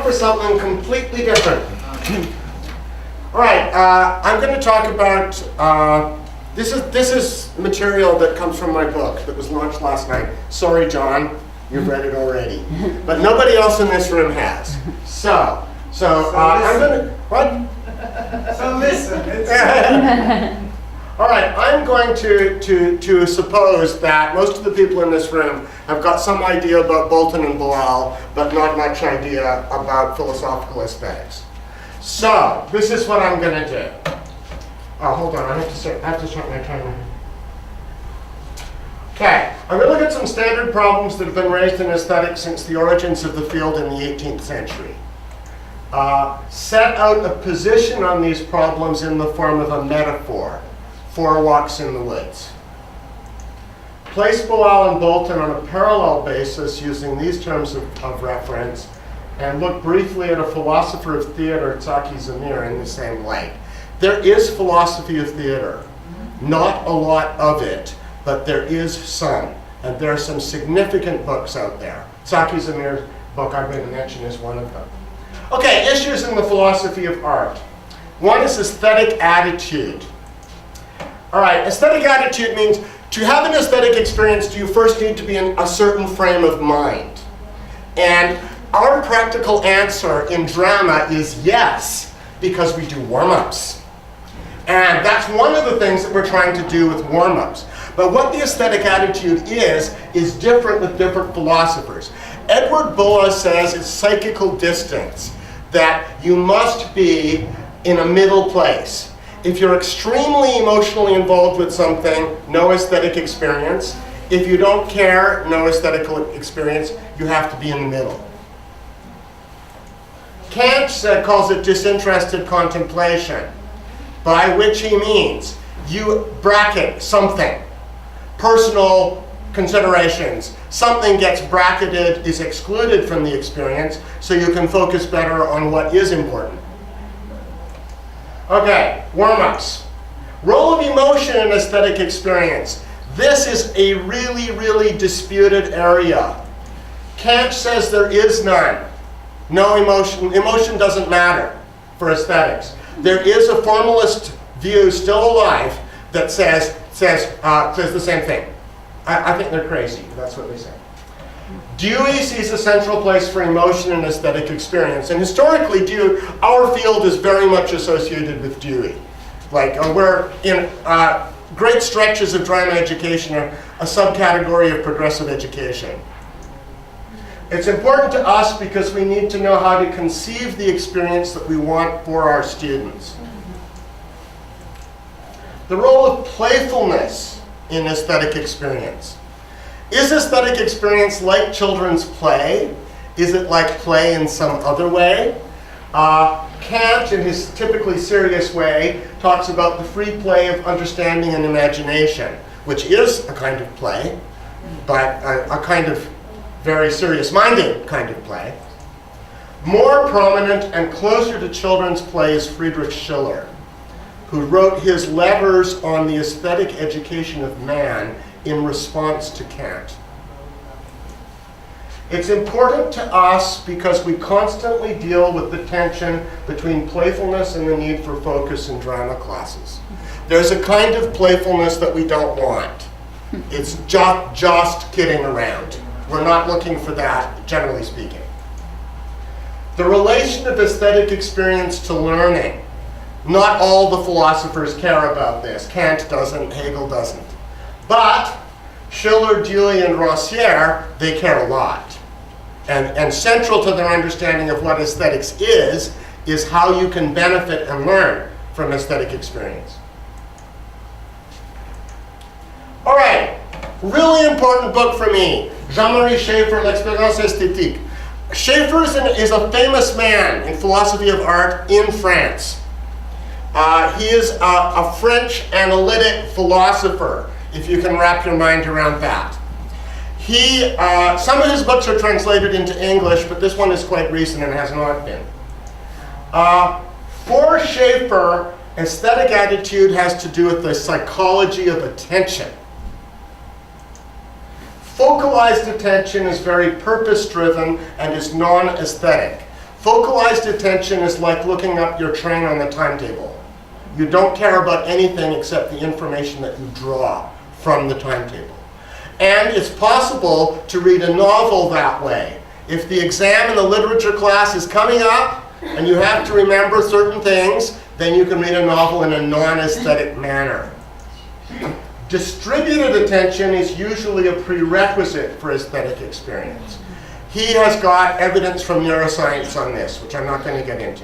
for something completely different. All right, I'm going to talk about, this is material that comes from my book that was launched last night. Sorry, John, you've read it already. But nobody else in this room has. So I'm going to, what? So listen. All right, I'm going to suppose that most of the people in this room have got some idea about Bolton and Boal, but not much idea about philosophical aesthetics. So, this is what I'm going to do. Oh, hold on, I have to start my timer. Okay, I'm going to look at some standard problems that have been raised in aesthetics since the origins of the field in the 18th century. Set out a position on these problems in the form of a metaphor. 4 walks in the woods. Place Boal and Bolton on a parallel basis using these terms of reference, and look briefly at a philosopher of theater, Jacques Rancière, in the same light. There is philosophy of theater. Not a lot of it, but there is some. And there are some significant books out there. Jacques Rancière's book I'm going to mention is one of them. Okay, issues in the philosophy of art. One is aesthetic attitude. All right, aesthetic attitude means to have an aesthetic experience, do you first need to be in a certain frame of mind? And our practical answer in drama is yes, because we do warm-ups. And that's one of the things that we're trying to do with warm-ups. But what the aesthetic attitude is different with different philosophers. Edward Boal says it's psychical distance, that you must be in a middle place. If you're extremely emotionally involved with something, no aesthetic experience. If you don't care, no aesthetic experience. You have to be in the middle. Kant calls it disinterested contemplation, by which he means you bracket something. Personal considerations. Something gets bracketed, is excluded from the experience, so you can focus better on what is important. Okay, warm-ups. Role of emotion in aesthetic experience. This is a really, really disputed area. Kant says there is none. No emotion. Emotion doesn't matter for aesthetics. There is a formalist view still alive that says the same thing. I think they're crazy. That's what they say. Dewey sees a central place for emotion in aesthetic experience. And historically, our field is very much associated with Dewey. Like, we're in great stretches of drama education are a subcategory of progressive education. It's important to us because we need to know how to conceive the experience that we want for our students. The role of playfulness in aesthetic experience. Is aesthetic experience like children's play? Is it like play in some other way? Kant, in his typically serious way, talks about the free play of understanding and imagination, which is a kind of play, but a kind of very serious-minded kind of play. More prominent and closer to children's play is Friedrich Schiller, who wrote his letters on the aesthetic education of man in response to Kant. It's important to us because we constantly deal with the tension between playfulness and the need for focus in drama classes. There's a kind of playfulness that we don't want. It's just kidding around. We're not looking for that, generally speaking. The relation of aesthetic experience to learning. Not all the philosophers care about this. Kant doesn't, Hegel doesn't. But Schiller, Dewey, and Rancière, they care a lot. And central to their understanding of what aesthetics is how you can benefit and learn from aesthetic experience. All right, really important book for me. Jean-Marie Schaeffer, L'Expérience Esthétique. Schaeffer is a famous man in philosophy of art in France. He is a French analytic philosopher, if you can wrap your mind around that. Some of his books are translated into English, but this one is quite recent and has not been. For Schaeffer, aesthetic attitude has to do with the psychology of attention. Focalized attention is very purpose-driven and is non-aesthetic. Focalized attention is like looking up your train on the timetable. You don't care about anything except the information that you draw from the timetable. And it's possible to read a novel that way. If the exam in the literature class is coming up and you have to remember certain things, then you can read a novel in a non-aesthetic manner. Distributed attention is usually a prerequisite for aesthetic experience. He has got evidence from neuroscience on this, which I'm not going to get into.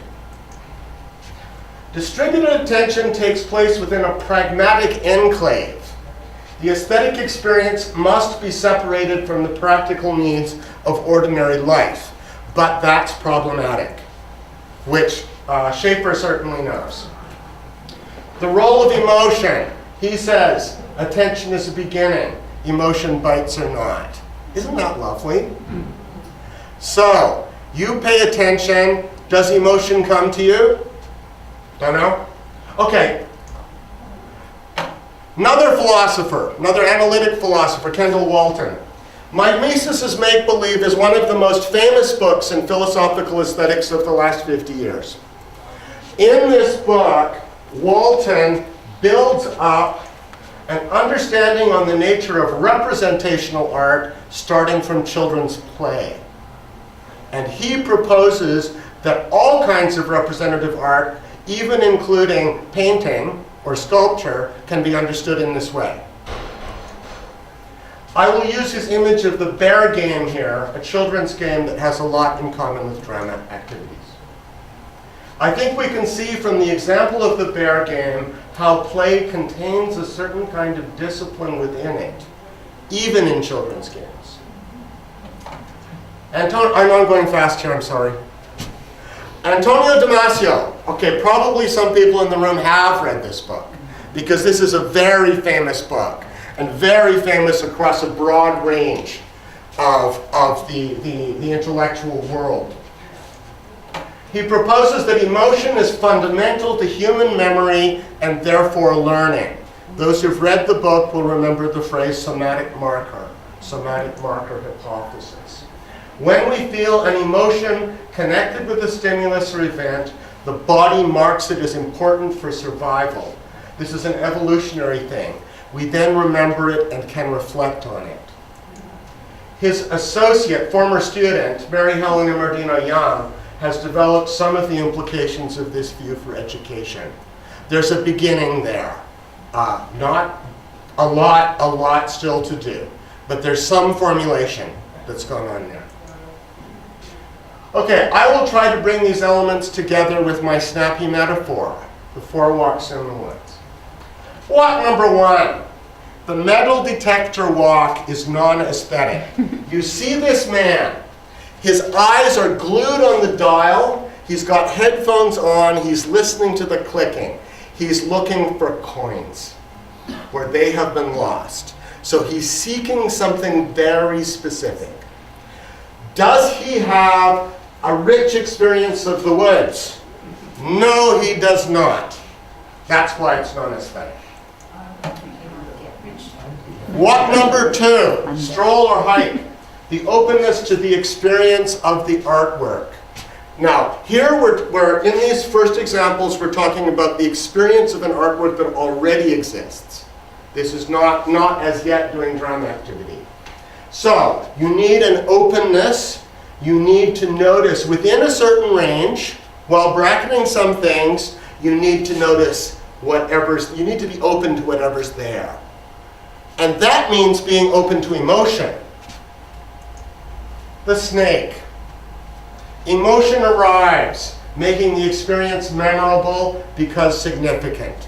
Distributed attention takes place within a pragmatic enclave. The aesthetic experience must be separated from the practical needs of ordinary life, but that's problematic, which Schaefer certainly knows. The role of emotion, he says, attention is a beginning, emotion bites or not. Isn't that lovely? So, you pay attention, does emotion come to you? Don't know? Okay. Another philosopher, another analytic philosopher, Kendall Walton. Mimesis is Make-Believe is one of the most famous books in philosophical aesthetics of the last 50 years. In this book, Walton builds up an understanding on the nature of representational art starting from children's play. And he proposes that all kinds of representative art, even including painting or sculpture, can be understood in this way. I will use his image of the bear game here, a children's game that has a lot in common with drama activities. I think we can see from the example of the bear game how play contains a certain kind of discipline within it, even in children's games. I know I'm going fast here, I'm sorry. Antonio Damasio. Okay, probably some people in the room have read this book, because this is a very famous book, and very famous across a broad range of the intellectual world. He proposes that emotion is fundamental to human memory and therefore learning. Those who've read the book will remember the phrase somatic marker hypothesis. When we feel an emotion connected with a stimulus or event, the body marks it as important for survival. This is an evolutionary thing. We then remember it and can reflect on it. His associate, former student, Mary Helena Mardino Young, has developed some of the implications of this view for education. There's a beginning there. Not a lot still to do, but there's some formulation that's going on there. Okay, I will try to bring these elements together with my snappy metaphor, the four walks in the woods. Walk number one. The metal detector walk is non-aesthetic. You see this man. His eyes are glued on the dial. He's got headphones on. He's listening to the clicking. He's looking for coins where they have been lost. So he's seeking something very specific. Does he have a rich experience of the woods? No, he does not. That's why it's non-aesthetic. Walk number two, stroll or hike. The openness to the experience of the artwork. Now, here we're in these first examples, we're talking about the experience of an artwork that already exists. This is not as yet doing drama activity. So, you need an openness. You need to notice within a certain range, while bracketing some things, you need to notice you need to be open to whatever's there. And that means being open to emotion. The snake. Emotion arrives, making the experience memorable because significant.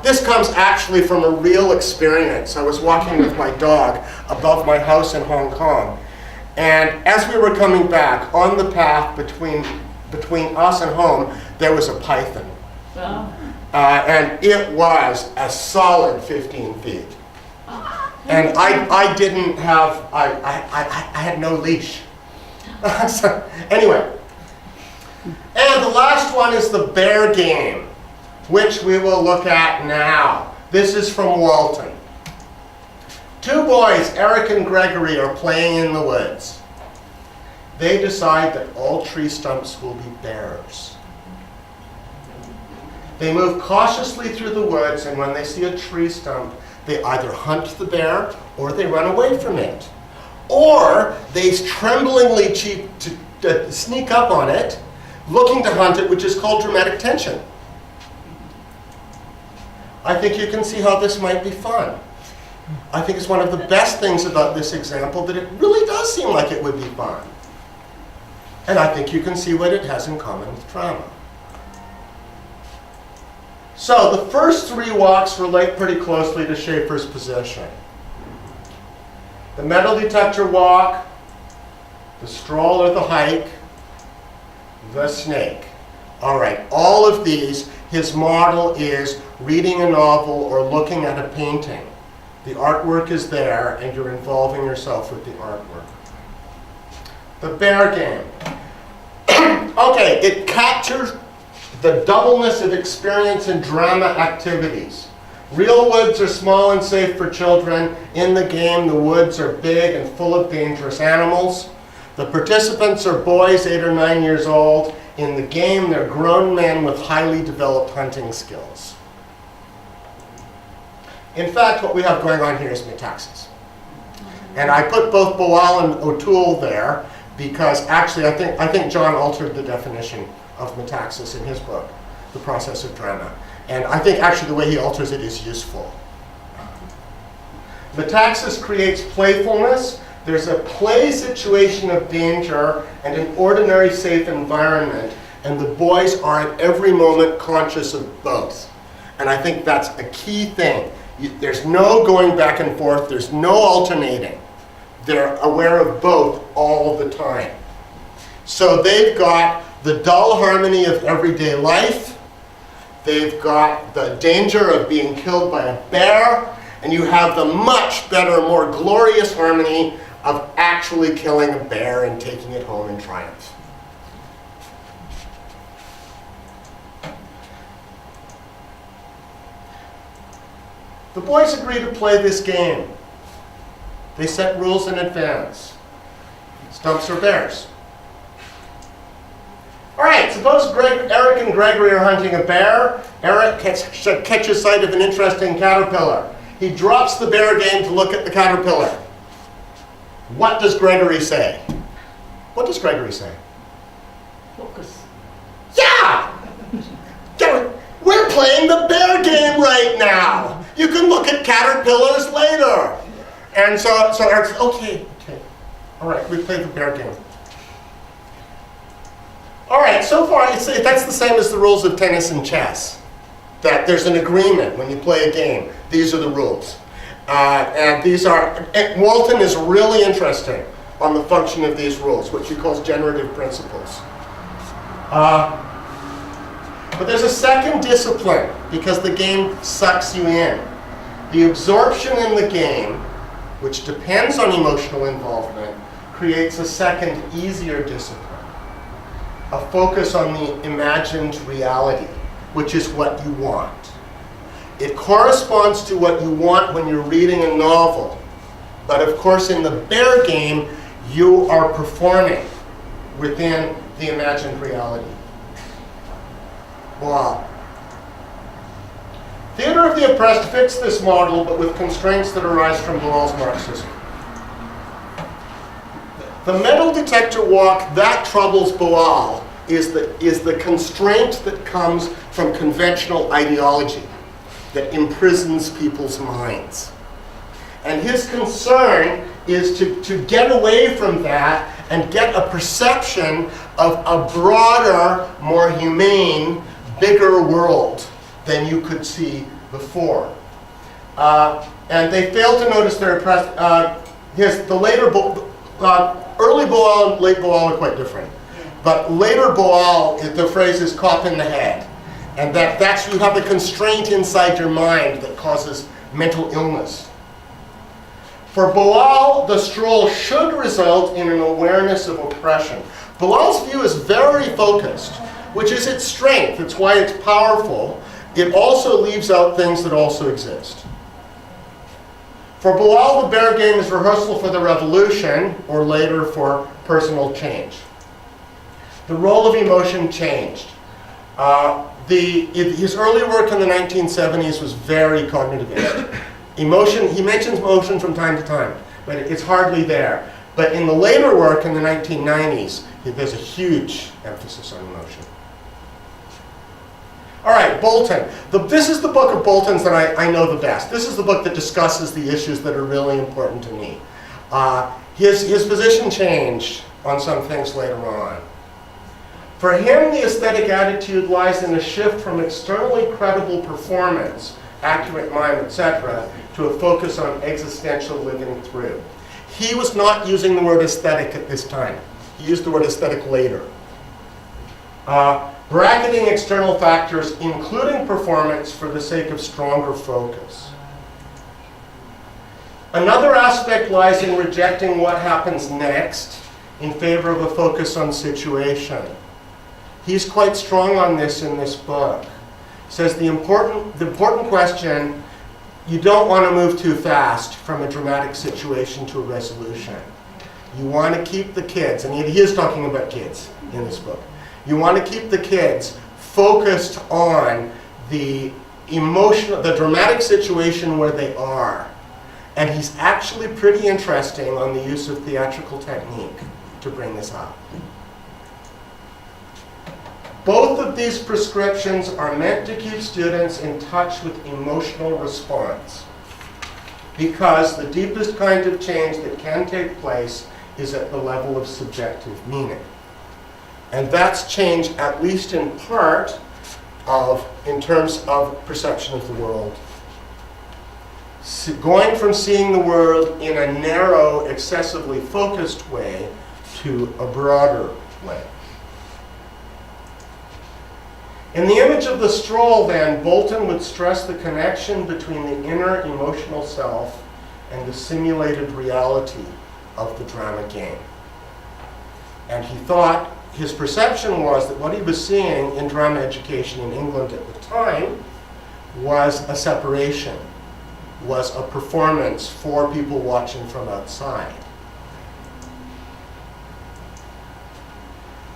This comes actually from a real experience. I was walking with my dog above my house in Hong Kong. And as we were coming back, on the path between us and home, there was a python. Oh. And it was a solid 15 feet. And I didn't have, I had no leash. So, anyway. And the last one is the bear game, which we will look at now. This is from Walton. Two boys, Eric and Gregory, are playing in the woods. they decide that all tree stumps will be bears. They move cautiously through the woods, and when they see a tree stump, they either hunt the bear or they run away from it. Or they tremblingly sneak up on it, looking to hunt it, which is called dramatic tension. I think you can see how this might be fun. I think it's one of the best things about this example that it really does seem like it would be fun. And I think you can see what it has in common with drama. So the first three walks relate pretty closely to Schaefer's position. The metal detector walk, the stroll or the hike, the snake. All right, all of these, his model is reading a novel or looking at a painting. The artwork is there, and you're involving yourself with the artwork. The bear game. Okay, it captures the doubleness of experience and drama activities. Real woods are small and safe for children. In the game, the woods are big and full of dangerous animals. The participants are boys 8 or 9 years old. In the game, they're grown men with highly developed hunting skills. In fact, what we have going on here is metaxas. And I put both Boal and O'Toole there because actually I think John altered the definition of metaxas in his book, The Process of Drama. And I think actually the way he alters it is useful. Metaxas creates playfulness. There's a play situation of danger and an ordinary safe environment, and the boys are at every moment conscious of both. And I think that's a key thing. There's no going back and forth. There's no alternating. They're aware of both all the time. So they've got the dull harmony of everyday life. They've got the danger of being killed by a bear. And you have the much better, more glorious harmony of actually killing a bear and taking it home in triumph. The boys agree to play this game. They set rules in advance. Stumps or bears. All right, suppose Eric and Gregory are hunting a bear. Eric catches sight of an interesting caterpillar. He drops the bear game to look at the caterpillar. What does Gregory say? What does Gregory say? Focus. Yeah! We're playing the bear game right now. You can look at caterpillars later. And so Eric says, okay. All right, we played the bear game. All right, so far that's the same as the rules of tennis and chess. That there's an agreement when you play a game. These are the rules. And Walton is really interesting on the function of these rules, which he calls generative principles. But there's a second discipline, because the game sucks you in. The absorption in the game, which depends on emotional involvement, creates a second, easier discipline. A focus on the imagined reality, which is what you want. It corresponds to what you want when you're reading a novel. But of course, in the bear game, you are performing within the imagined reality. Wow. Theater of the Oppressed fits this model, but with constraints that arise from Boal's Marxism. The metal detector walk that troubles Boal is the constraint that comes from conventional ideology that imprisons people's minds. And his concern is to get away from that and get a perception of a broader, more humane, bigger world than you could see before. And they fail to notice their oppressed. Early Boal and late Boal are quite different. But later Boal, the phrase is cop in the head. And that's you have a constraint inside your mind that causes mental illness. For Boal, the stroll should result in an awareness of oppression. Boal's view is very focused, which is its strength. It's why it's powerful. It also leaves out things that also exist. For Boal, the bear game is rehearsal for the revolution, or later for personal change. The role of emotion changed. His early work in the 1970s was very cognitivist. Emotion, he mentions emotion from time to time, but it's hardly there. But in the later work in the 1990s, there's a huge emphasis on emotion. All right, Bolton. This is the book of Bolton's that I know the best. This is the book that discusses the issues that are really important to me. His position changed on some things later on. For him, the aesthetic attitude lies in a shift from externally credible performance, accurate mime, etc., to a focus on existential living through. He was not using the word aesthetic at this time. He used the word aesthetic later. Bracketing external factors, including performance, for the sake of stronger focus. Another aspect lies in rejecting what happens next in favor of a focus on situation. He's quite strong on this in this book. He says the important question, you don't want to move too fast from a dramatic situation to a resolution. You want to keep the kids, and he is talking about kids in this book. You want to keep the kids focused on the dramatic situation where they are. And he's actually pretty interesting on the use of theatrical technique to bring this up. Both of these prescriptions are meant to keep students in touch with emotional response, because the deepest kind of change that can take place is at the level of subjective meaning. And that's change, at least in part, in terms of perception of the world. So going from seeing the world in a narrow, excessively focused way to a broader way. In the image of the stroll, then, Bolton would stress the connection between the inner emotional self and the simulated reality of the drama game. And he thought, his perception was that what he was seeing in drama education in England at the time was a separation, was a performance for people watching from outside.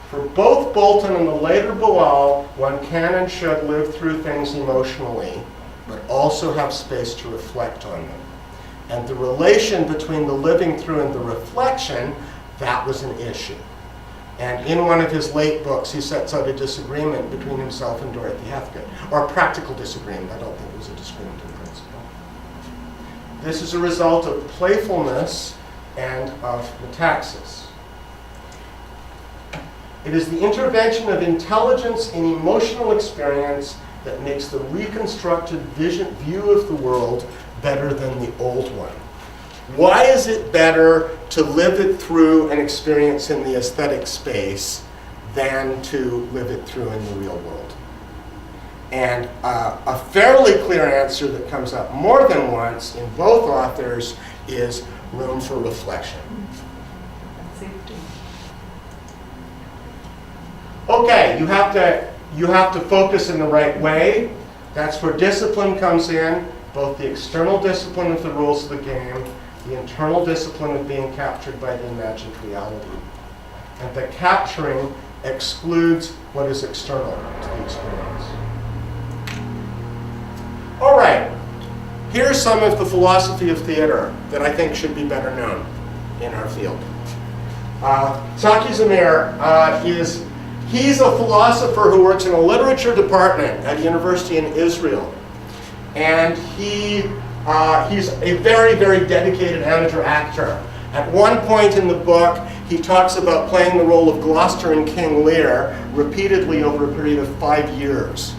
For both Bolton and the later Boal, one can and should live through things emotionally, but also have space to reflect on them. And the relation between the living through and the reflection, that was an issue. And in one of his late books, he sets out a disagreement between himself and Dorothy Hethgood, or a practical disagreement. I don't think it was a disagreement in principle. This is a result of playfulness and of metaxis. It is the intervention of intelligence in emotional experience that makes the reconstructed view of the world better than the old one. Why is it better to live it through an experience in the aesthetic space than to live it through in the real world? And a fairly clear answer that comes up more than once in both authors is room for reflection. Okay, you have to focus in the right way. That's where discipline comes in, both the external discipline of the rules of the game, the internal discipline of being captured by the imagined reality. And the capturing excludes what is external to the experience. All right, here's some of the philosophy of theater that I think should be better known in our field. Saki Zamir he's a philosopher who works in a literature department at a university in Israel. And he's a very, very dedicated amateur actor. At one point in the book, he talks about playing the role of Gloucester in King Lear repeatedly over a period of 5 years.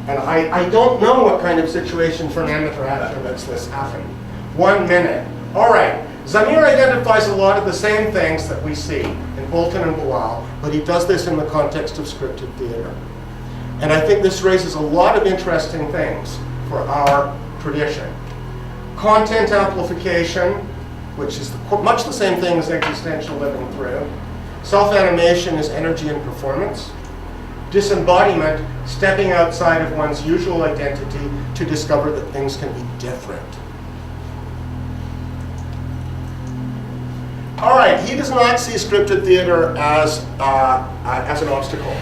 And I don't know what kind of situation for an amateur actor lets this happen. 1 minute. All right. Zamir identifies a lot of the same things that we see in Bolton and Boal, but he does this in the context of scripted theater. And I think this raises a lot of interesting things for our tradition. Content amplification, which is much the same thing as existential living through. Self-animation is energy and performance. Disembodiment, stepping outside of one's usual identity to discover that things can be different. All right, he does not see scripted theater as an obstacle.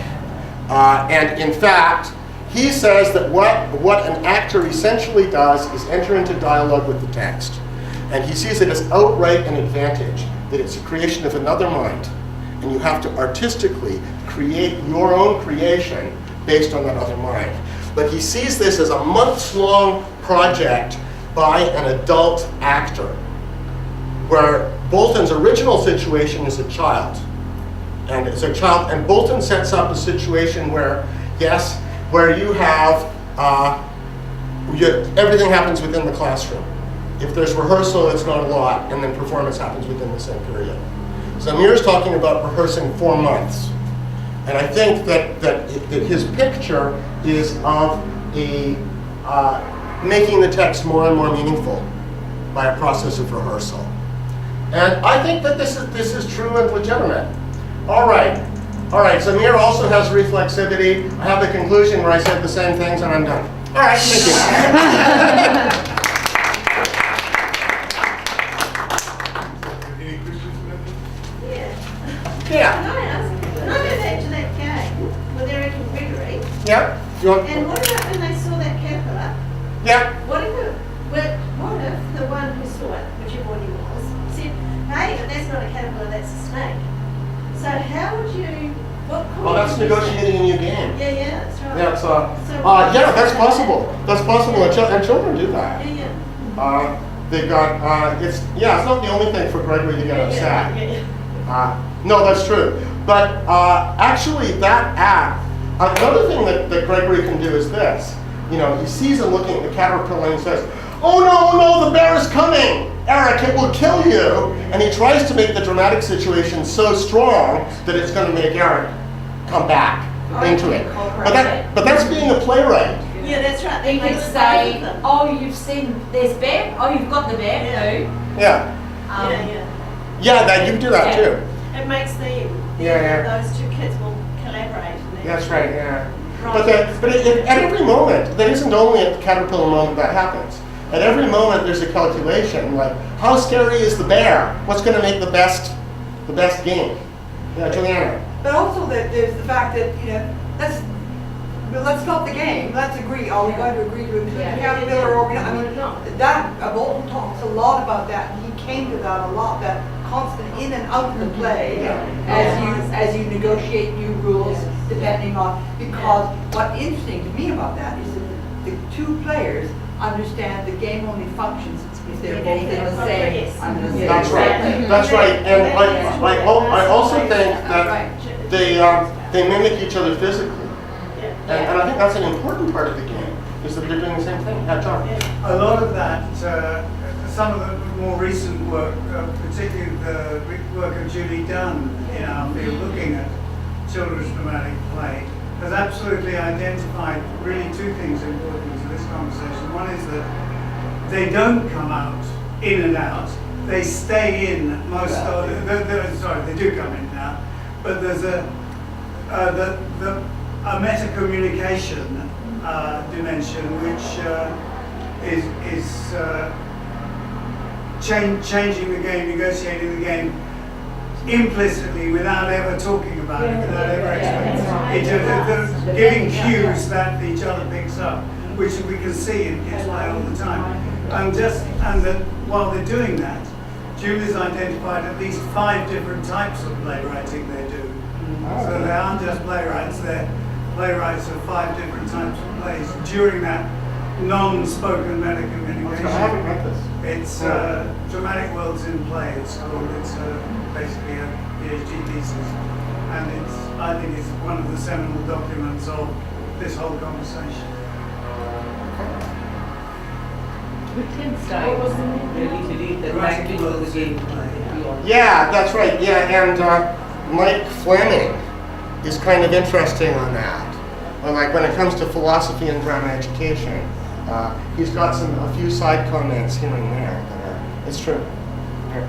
And in fact, he says that what an actor essentially does is enter into dialogue with the text. And he sees it as outright an advantage, that it's a creation of another mind. And you have to artistically create your own creation based on that other mind. But he sees this as a months-long project by an adult actor, where Bolton's original situation is a child. And it's a child, and Bolton sets up a situation where, yes, where you have, everything happens within the classroom. If there's rehearsal, it's not a lot, and then performance happens within the same period. Zamir's talking about rehearsing 4 months. And I think that his picture is of making the text more and more meaningful by a process of rehearsal. And I think that this is true and legitimate. All right, Zamir also has reflexivity. I have the conclusion where I said the same things and I'm done. All right, thank you. Yeah. Can I ask, when I go back to that game, where they're in Gregory, Yeah. and what about when they saw that caterpillar? Yeah. What if the one who saw it, whichever one he was, said, hey, but that's not a caterpillar, that's a snake. So how would you, what could Well, that's negotiating a new game. Yeah, that's right. Yeah, So yeah, that's possible. That's possible, and children do that. Yeah. They've got, it's not the only thing for Gregory to get upset. Yeah. No, that's true. But actually, that act, another thing that Gregory can do is this. You know, he sees him looking at the caterpillar and he says, oh no, the bear is coming! Eric, it will kill you! And he tries to make the dramatic situation so strong that it's going to make Eric come back into it. But that's being a playwright. Yeah, that's right. You could say, oh, you've seen there's bear. Oh, you've got the bear. Who? Yeah. Yeah, that you can do that too. It makes those two kids will collaborate. That's right, yeah. But at every moment, that isn't only at the caterpillar moment that happens. At every moment there's a calculation, like, how scary is the bear? What's going to make the best game? Yeah, Juliana. But also that there's the fact that, let's stop the game. Let's agree. Are we going to agree to include the caterpillar or not? I mean, that Bolton talks a lot about that. He came to that a lot. That constant in and out of the play as you negotiate new rules depending on, because what's interesting to me about that is that the two players understand the game only functions if they're both in the same. That's right. That's right. And I also think that they mimic each other physically. And I think that's an important part of the game, is that they're doing the same thing. Yeah, John. A lot of that, some of the more recent work, particularly the work of Julie Dunn in our field, looking at children's dramatic play, has absolutely identified really two things important to this conversation. One is that they don't come out in and out; they stay in most of. They do come in and out, but there's a meta-communication dimension, which is changing the game, negotiating the game implicitly without ever talking about it, without ever explaining it, giving cues that each other picks up, which we can see in kids play all the time. And that while they're doing that, Julie's identified at least 5 different types of playwriting they do. So they aren't just playwrights, they're playwrights of 5 different types of plays during that non-spoken meta-communication. I haven't read this. It's Dramatic Worlds in Play, it's called. It's basically a PhD thesis. And I think it's one of the seminal documents of this whole conversation. We can say really believe that Dramatic Worlds in Play. Yeah, that's right. Yeah, and Mike Fleming is kind of interesting on that. Or like when it comes to philosophy and drama education, he's got a few side comments here and there. But, it's true. Yeah.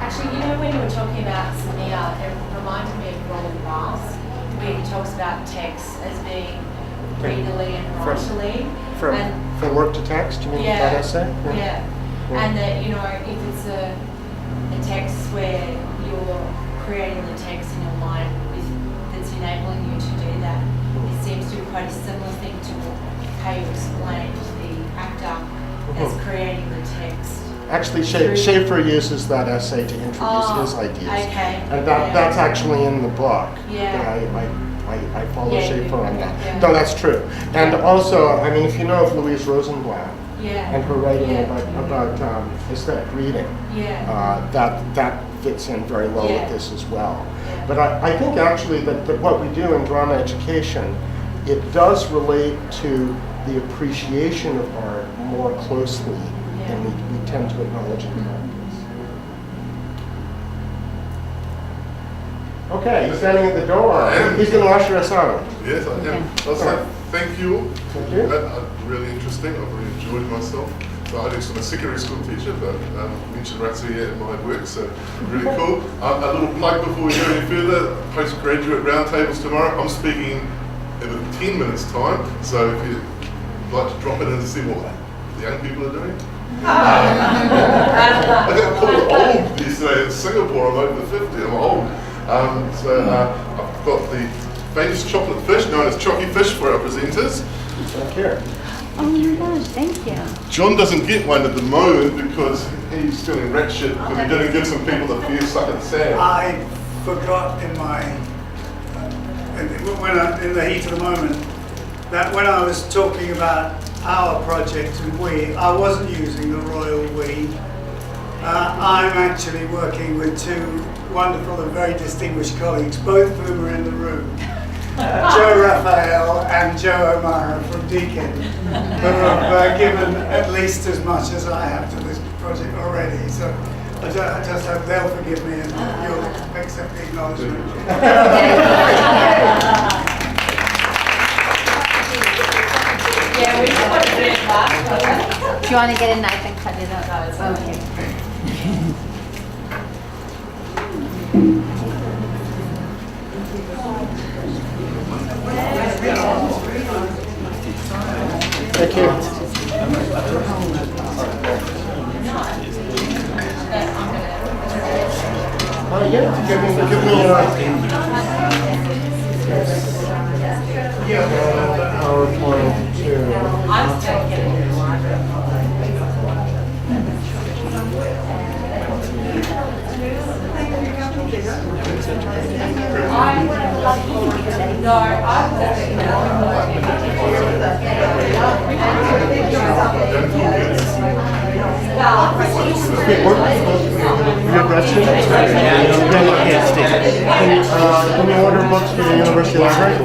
Actually, when you were talking about Samir, it reminded me of Roland Barthes, where he talks about text as being readily and writily. From work to text, you mean that essay? Yeah. And that, you know, if it's a text where you're creating the text in your mind that's enabling you to do that, it seems to be quite a similar thing to how you explained the actor as creating the text. Actually, Schaefer uses that essay to introduce his ideas. Okay. And that's actually in the book. Yeah. I follow Schaefer on that. Yeah. No, that's true. And also, I mean, if you know of Louise Rosenblatt and her writing about aesthetic reading, that fits in very well with this as well. Yeah. But I think actually that what we do in drama education, it does relate to the appreciation of art more closely than we tend to acknowledge in practice. Okay, he's standing at the door. He's going to usher us out. Yes, I am. Also, thank you. Thank you. Really interesting. I've really enjoyed myself. So I'm a secondary school teacher, but mentioned Rancière in my work, so really cool. A little plug before we go any further. Postgraduate roundtables tomorrow. I'm speaking in 10 minutes' time, so if you'd like to drop it in and see what the young people are doing. I got called old yesterday in Singapore. I'm over 50. I'm old. I've got the famous chocolate fish known as Chocky Fish for our presenters. Thank you. Oh my gosh, thank you. John doesn't get one at the moment because he's still in rat shit because he didn't give some people the fair suck at the sand. I forgot in my, in the heat of the moment, that when I was talking about our project and we, I wasn't using the royal we. I'm actually working with two wonderful and very distinguished colleagues, both of whom are in the room. Joe Raphael and Joe O'Mara from Deakin, who have given at least as much as I have to this project already. So I just hope they'll forgive me and you'll accept the acknowledgement. Yeah, we just want to do it last. Do you want to get a knife and cut it up? Okay. Thank you. Yeah, give me PowerPoint too. I'm still getting Your question? Can you order books for the University Library?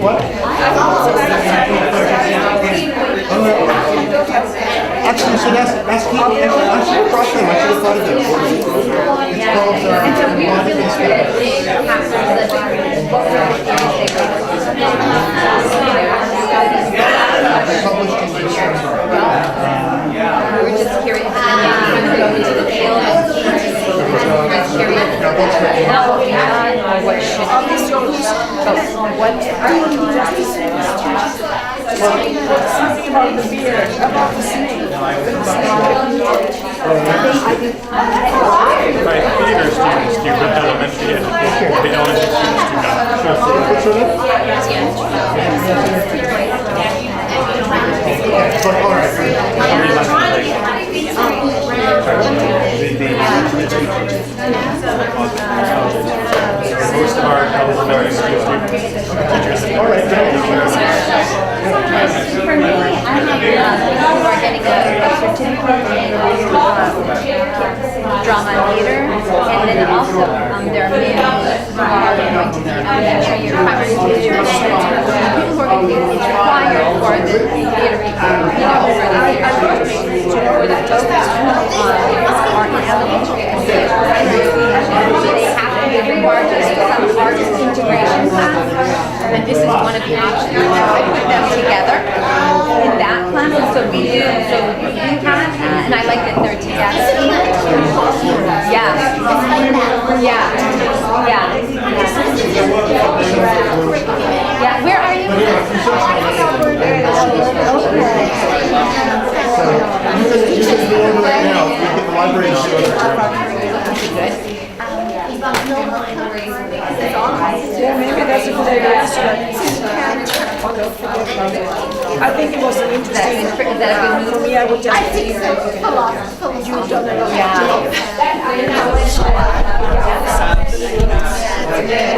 What? Actually, you should ask people. I should have brought them. I should have thought of it. It's published in the We were just curious. Go into the field. What should Something about the beer, about the snake. My theater students do good elementary education. The elementary students do most of our elementary school students teachers. All right. For me, I have people who are getting a certificate in drama and theater, and then also there are many who are going to be actually your primary teachers, people who are going to be required for the theater, for the theater, or the focus on art and elementary education. They have to be required to do some artist integration class, and this is one of the options. I put them together in that class, and so we do, and I like that they're together. Yeah. I think it was an interesting, Is that a good for me, I would just. I think so. You've done a lot. Yeah.